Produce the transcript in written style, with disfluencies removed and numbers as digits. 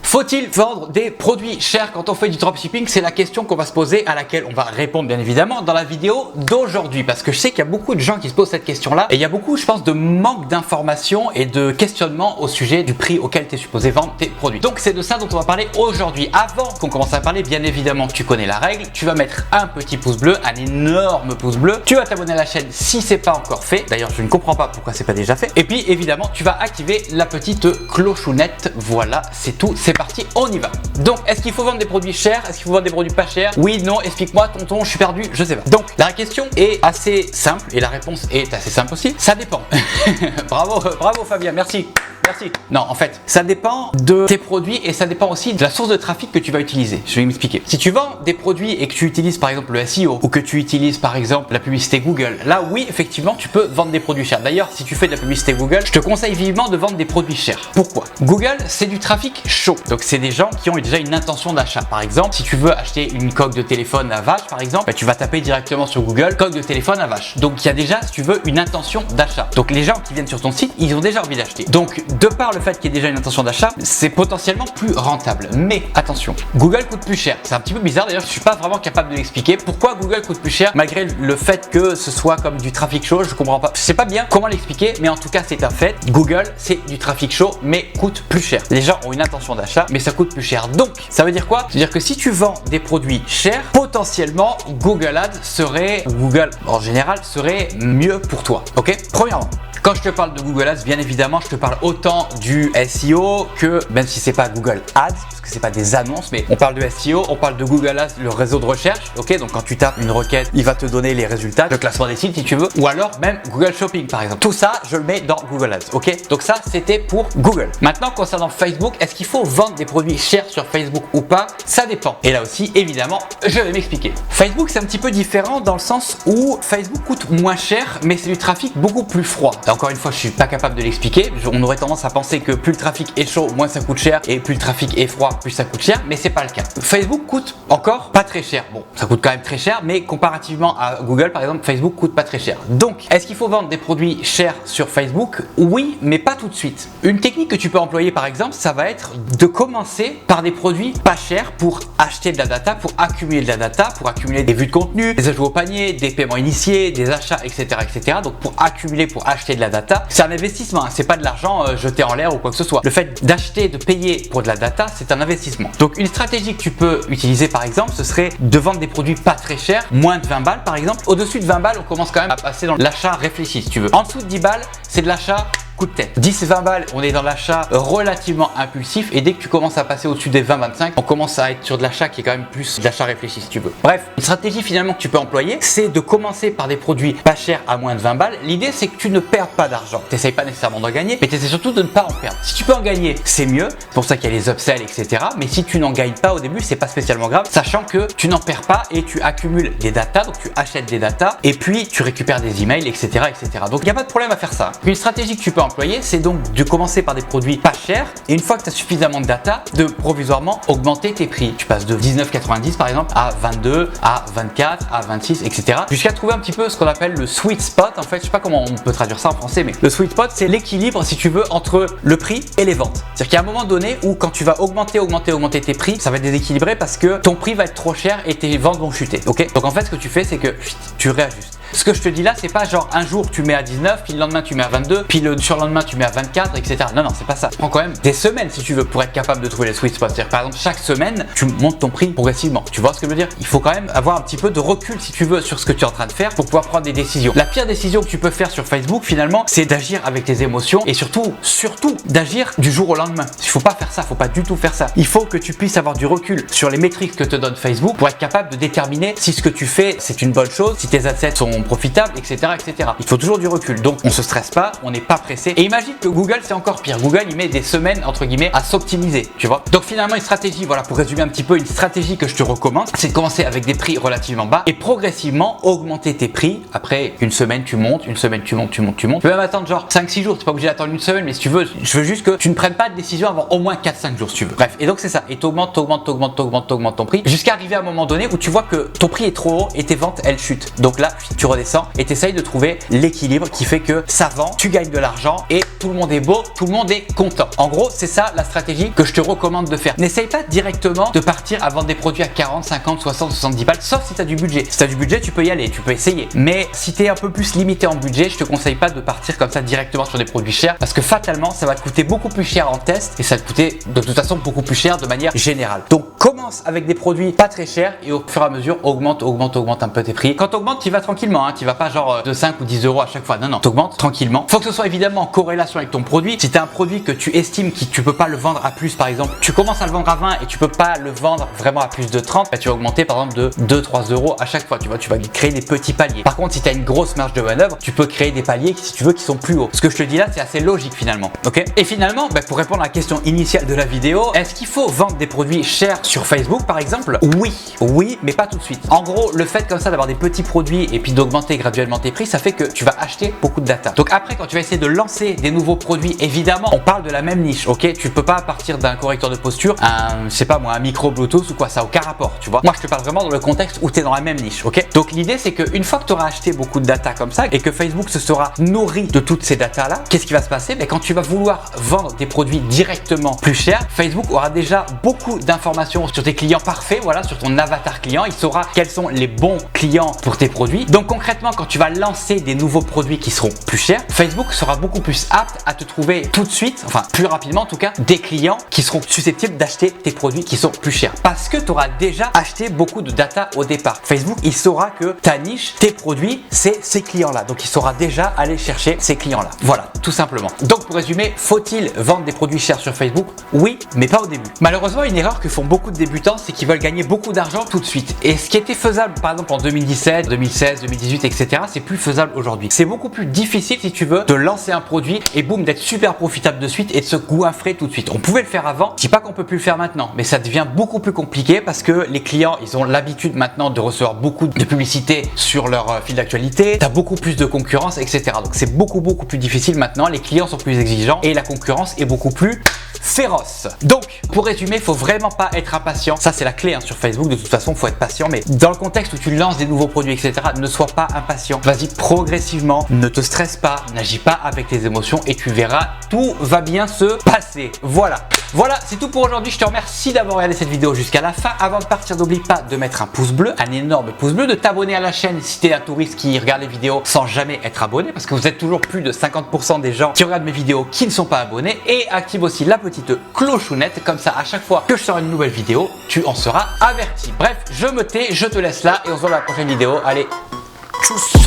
Faut-il vendre des produits chers quand on fait du dropshipping? C'est la question qu'on va se poser, à laquelle on va répondre bien évidemment dans la vidéo d'aujourd'hui, parce que je sais qu'il y a beaucoup de gens qui se posent cette question-là et il y a beaucoup, je pense, de manque d'informations et de questionnement au sujet du prix auquel tu es supposé vendre tes produits. Donc c'est de ça dont on va parler aujourd'hui. Avant qu'on commence à parler, bien évidemment, tu connais la règle, tu vas mettre un petit pouce bleu, un énorme pouce bleu, tu vas t'abonner à la chaîne si c'est pas encore fait. D'ailleurs, je ne comprends pas pourquoi c'est pas déjà fait. Et puis évidemment, tu vas activer la petite clochounette. Voilà, c'est tout, c'est parti, on y va. Donc, est-ce qu'il faut vendre des produits chers? Est-ce qu'il faut vendre des produits pas chers? Oui, non, explique-moi tonton, je suis perdu, je sais pas. Donc, la question est assez simple et la réponse est assez simple aussi. Ça dépend. Bravo Fabien, merci. Merci. Non, en fait, ça dépend de tes produits et ça dépend aussi de la source de trafic que tu vas utiliser. Je vais m'expliquer. Si tu vends des produits et que tu utilises par exemple le SEO ou que tu utilises par exemple la publicité Google, là oui, effectivement, tu peux vendre des produits chers. D'ailleurs, si tu fais de la publicité Google, je te conseille vivement de vendre des produits chers. Pourquoi? Google, c'est du trafic chaud. Donc, c'est des gens qui ont déjà une intention d'achat. Par exemple, si tu veux acheter une coque de téléphone à vache, par exemple, bah, tu vas taper directement sur Google coque de téléphone à vache. Donc, il y a déjà, si tu veux, une intention d'achat. Donc, les gens qui viennent sur ton site, ils ont déjà envie d'acheter. Donc, de par le fait qu'il y ait déjà une intention d'achat, c'est potentiellement plus rentable. Mais attention, Google coûte plus cher. C'est un petit peu bizarre d'ailleurs, je suis pas vraiment capable de l'expliquer. Pourquoi Google coûte plus cher malgré le fait que ce soit comme du trafic chaud? Je comprends pas. Je sais pas bien comment l'expliquer, mais en tout cas, c'est un fait. Google, c'est du trafic chaud, mais coûte plus cher. Les gens ont une intention d'achat, mais ça coûte plus cher. Donc, ça veut dire quoi? C'est-à-dire que si tu vends des produits chers, potentiellement, Google Ads Google en général serait mieux pour toi. Ok? Premièrement, quand je te parle de Google Ads, bien évidemment, je te parle autant du SEO que, même si c'est pas Google Ads, parce que c'est pas des annonces, mais on parle de SEO, on parle de Google Ads, le réseau de recherche, ok? Donc quand tu tapes une requête, il va te donner les résultats, le classement des sites si tu veux, ou alors même Google Shopping par exemple. Tout ça, je le mets dans Google Ads, ok? Donc ça, c'était pour Google. Maintenant, concernant Facebook, est-ce qu'il faut vendre des produits chers sur Facebook ou pas? Ça dépend. Et là aussi, évidemment, je vais m'expliquer. Facebook, c'est un petit peu différent dans le sens où Facebook coûte moins cher, mais c'est du trafic beaucoup plus froid. Encore une fois, je suis pas capable de l'expliquer. On aurait tendance à penser que plus le trafic est chaud, moins ça coûte cher, et plus le trafic est froid, plus ça coûte cher, mais c'est pas le cas. Facebook coûte encore pas très cher. Bon, ça coûte quand même très cher, mais comparativement à Google, par exemple, Facebook coûte pas très cher. Donc, est-ce qu'il faut vendre des produits chers sur Facebook? Oui, mais pas tout de suite. Une technique que tu peux employer, par exemple, ça va être de commencer par des produits pas chers pour acheter de la data, pour accumuler de la data, pour accumuler des vues de contenu, des ajouts au panier, des paiements initiés, des achats, etc., etc. Donc, pour accumuler, pour acheter de la data, c'est un investissement, hein. C'est pas de l'argent jeté en l'air ou quoi que ce soit. Le fait d'acheter, de payer pour de la data, c'est un investissement. Donc une stratégie que tu peux utiliser par exemple, ce serait de vendre des produits pas très chers, moins de 20 balles par exemple. Au-dessus de 20 balles, on commence quand même à passer dans l'achat réfléchi si tu veux. En dessous de 10 balles, c'est de l'achat coup de tête. 10-20 balles, on est dans l'achat relativement impulsif et dès que tu commences à passer au-dessus des 20-25, on commence à être sur de l'achat qui est quand même plus de l'achat réfléchi si tu veux. Bref, une stratégie finalement que tu peux employer, c'est de commencer par des produits pas chers à moins de 20 balles. L'idée, c'est que tu ne perds pas d'argent. Tu n'essayes pas nécessairement d'en gagner, mais tu essaies surtout de ne pas en perdre. Si tu peux en gagner, c'est mieux. C'est pour ça qu'il y a les upsells, etc. Mais si tu n'en gagnes pas au début, c'est pas spécialement grave, sachant que tu n'en perds pas et tu accumules des datas, donc tu achètes des datas et puis tu récupères des emails, etc., etc. Donc il n'y a pas de problème à faire ça. Une stratégie que tu peux employer, c'est donc de commencer par des produits pas chers et une fois que tu as suffisamment de data, de provisoirement augmenter tes prix. Tu passes de 19,90 par exemple à 22, à 24, à 26, etc. jusqu'à trouver un petit peu ce qu'on appelle le sweet spot. En fait, je sais pas comment on peut traduire ça en français, mais le sweet spot, c'est l'équilibre, si tu veux, entre le prix et les ventes. C'est-à-dire qu'il y a un moment donné où quand tu vas augmenter tes prix, ça va être déséquilibré parce que ton prix va être trop cher et tes ventes vont chuter. Ok? Donc en fait, ce que tu fais, c'est que tu réajustes. Ce que je te dis là, c'est pas genre un jour tu mets à 19, puis le lendemain tu mets à 22, puis le surlendemain tu mets à 24, etc. Non, c'est pas ça. Ça prend quand même des semaines si tu veux pour être capable de trouver les sweet spots. C'est-à-dire par exemple chaque semaine, tu montes ton prix progressivement. Tu vois ce que je veux dire? Il faut quand même avoir un petit peu de recul si tu veux sur ce que tu es en train de faire pour pouvoir prendre des décisions. La pire décision que tu peux faire sur Facebook finalement, c'est d'agir avec tes émotions et surtout d'agir du jour au lendemain. Il faut pas faire ça, faut pas du tout faire ça. Il faut que tu puisses avoir du recul sur les métriques que te donne Facebook pour être capable de déterminer si ce que tu fais c'est une bonne chose, si tes assets sont profitables, etc., etc. Il faut toujours du recul. Donc, on se stresse pas, on n'est pas pressé. Et imagine que Google, c'est encore pire. Google, il met des semaines, entre guillemets, à s'optimiser, tu vois. Donc, finalement, une stratégie, voilà, pour résumer un petit peu, une stratégie que je te recommande, c'est de commencer avec des prix relativement bas et progressivement augmenter tes prix. Après, une semaine, tu montes, une semaine, tu montes. Tu peux même attendre genre 5-6 jours. Tu n'es pas obligé d'attendre une semaine, mais si tu veux, je veux juste que tu ne prennes pas de décision avant au moins 4-5 jours, si tu veux. Bref, et donc, c'est ça. Et tu augmentes ton prix jusqu'à arriver à un moment donné où tu vois que ton prix est trop haut et tes ventes, elles chutent. Donc là, tu redescends et tu essayes de trouver l'équilibre qui fait que ça vend, tu gagnes de l'argent et tout le monde est beau, tout le monde est content. En gros, c'est ça la stratégie que je te recommande de faire. N'essaye pas directement de partir à vendre des produits à 40, 50, 60, 70 balles, sauf si tu as du budget. Si tu as du budget, tu peux y aller, tu peux essayer. Mais si tu es un peu plus limité en budget, je te conseille pas de partir comme ça directement sur des produits chers parce que fatalement, ça va te coûter beaucoup plus cher en test et ça va te coûter de toute façon beaucoup plus cher de manière générale. Donc, commence avec des produits pas très chers et au fur et à mesure, augmente un peu tes prix. Quand tu augmentes, tu vas tranquillement, hein, tu vas pas genre de 5 ou 10 euros à chaque fois. Non, tu augmentes tranquillement. Faut que ce soit évidemment en corrélation avec ton produit. Si tu as un produit que tu estimes que tu peux pas le vendre à plus, par exemple, tu commences à le vendre à 20 et tu peux pas le vendre vraiment à plus de 30, bah, tu vas augmenter par exemple de 2-3 euros à chaque fois. Tu vois, tu vas créer des petits paliers. Par contre, si tu as une grosse marge de manœuvre, tu peux créer des paliers si tu veux qui sont plus hauts. Ce que je te dis là, c'est assez logique finalement. Ok. Et finalement, bah, pour répondre à la question initiale de la vidéo, est-ce qu'il faut vendre des produits chers sur Facebook par exemple? Oui, mais pas tout de suite. En gros, le fait comme ça d'avoir des petits produits et puis d'augmenter graduellement tes prix, ça fait que tu vas acheter beaucoup de data. Donc après, quand tu vas essayer de lancer des nouveaux produits, évidemment, on parle de la même niche, ok? Tu peux pas partir d'un correcteur de posture, je sais pas moi, un micro Bluetooth ou quoi, ça n'a aucun rapport, tu vois. Moi, je te parle vraiment dans le contexte où tu es dans la même niche, ok? Donc l'idée, c'est qu'une fois que tu auras acheté beaucoup de data comme ça et que Facebook se sera nourri de toutes ces datas là, qu'est-ce qui va se passer? Ben, quand tu vas vouloir vendre des produits directement plus chers, Facebook aura déjà beaucoup d'informations sur tes clients parfaits, voilà, sur ton avatar client. Il saura quels sont les bons clients pour tes produits. Donc concrètement, quand tu vas lancer des nouveaux produits qui seront plus chers, Facebook sera beaucoup plus apte à te trouver tout de suite, enfin plus rapidement en tout cas, des clients qui seront susceptibles d'acheter tes produits qui sont plus chers. Parce que tu auras déjà acheté beaucoup de data au départ. Facebook, il saura que ta niche, tes produits, c'est ces clients-là. Donc il saura déjà aller chercher ces clients-là. Voilà, tout simplement. Donc pour résumer, faut-il vendre des produits chers sur Facebook? Oui, mais pas au début. Malheureusement, une erreur que font beaucoup de débutants, c'est qu'ils veulent gagner beaucoup d'argent tout de suite. Et ce qui était faisable par exemple en 2017, 2016, 2018, etc., c'est plus faisable aujourd'hui. C'est beaucoup plus difficile si tu veux de lancer un produit et boum, d'être super profitable de suite et de se goinfrer tout de suite. On pouvait le faire avant, je dis pas qu'on peut plus le faire maintenant, mais ça devient beaucoup plus compliqué parce que les clients, ils ont l'habitude maintenant de recevoir beaucoup de publicité sur leur fil d'actualité, tu as beaucoup plus de concurrence, etc. Donc c'est beaucoup plus difficile maintenant, les clients sont plus exigeants et la concurrence est beaucoup plus féroce. Donc, pour résumer, faut vraiment pas être impatient. Ça, c'est la clé hein, sur Facebook. De toute façon, faut être patient. Mais dans le contexte où tu lances des nouveaux produits, etc., ne sois pas impatient. Vas-y progressivement. Ne te stresse pas. N'agis pas avec tes émotions et tu verras, tout va bien se passer. Voilà, c'est tout pour aujourd'hui. Je te remercie d'avoir regardé cette vidéo jusqu'à la fin. Avant de partir, n'oublie pas de mettre un pouce bleu, un énorme pouce bleu, de t'abonner à la chaîne si tu es un touriste qui regarde les vidéos sans jamais être abonné, parce que vous êtes toujours plus de 50% des gens qui regardent mes vidéos qui ne sont pas abonnés. Et active aussi la petite clochonnette, comme ça à chaque fois que je sors une nouvelle vidéo, tu en seras averti. Bref, je me tais, je te laisse là et on se voit dans la prochaine vidéo. Allez, tchuss!